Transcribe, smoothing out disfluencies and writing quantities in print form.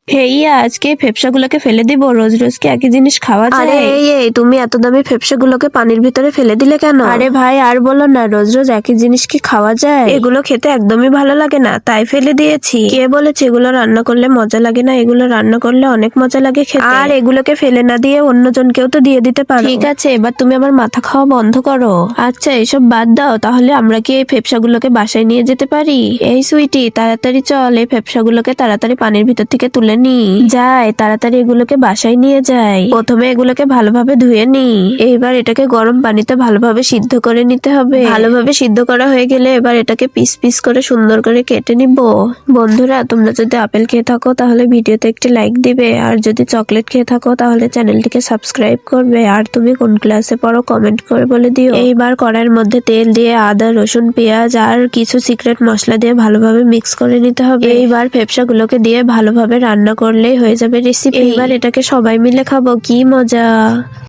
হেইয়া, আজকে ফেফসাগুলোকে ফেলে দিব? রোজ রোজ কি একই জিনিস খাওয়া যায়? আরে এই তুমি এত দামি ফেফসাগুলোকে পানির ভিতরে ফেলে দিলে কেন? আরে ভাই আর বলো না, রোজ রোজ একই জিনিস কি খাওয়া যায়? এগুলো খেতে একদমই ভালো লাগে না, তাই ফেলে দিয়েছি। কে বলেছে এগুলো রান্না করলে মজা লাগে না? এগুলো রান্না করলে অনেক মজা লাগে খেতে। আর এগুলোকে ফেলে না দিয়ে অন্যজনকেও তো দিয়ে দিতে পারো। ঠিক আছে, এবার তুমি আমার মাথা খাওয়া বন্ধ করো। আচ্ছা এসব বাদ দাও, তাহলে আমরা কি এই ফেফসাগুলোকে বাসায় নিয়ে যেতে পারি? এই সুইটি, তাড়াতাড়ি চল, এই ফেফসাগুলোকে তাড়াতাড়ি পানির ভিতর থেকে তুলে নি। যাই, তাড়াতাড়ি এগুলোকে বাসায় নিয়ে যাই। প্রথমে এগুলোকে ভালোভাবে ধুয়ে নি। এইবার এটাকে গরম পানিতে ভালোভাবে সিদ্ধ করে নিতে হবে। ভালোভাবে সিদ্ধ করা হয়ে গেলে এবার এটাকে পিস পিস করে সুন্দর করে কেটে নিব। বন্ধুরা, তোমরা যদি আপেল খেয়ে থাকো তাহলে ভিডিওতে একটি লাইক দিবে, আর যদি চকলেট খেয়ে থাকো তাহলে চ্যানেলটিকে সাবস্ক্রাইব করবে। আর তুমি কোন ক্লাসে পড়ো কমেন্ট করে বলে দিও। এইবার কড়াইয়ের মধ্যে তেল দিয়ে আদা, রসুন, পেঁয়াজ আর কিছু সিক্রেট মশলা দিয়ে ভালোভাবে মিক্স করে নিতে হবে। এইবার ফেফসাগুলোকে দিয়ে ভালোভাবে রান্না করলেই হয়ে যাবে রেসিপি। এইবার এটাকে সবাই মিলে খাবো, কি মজা!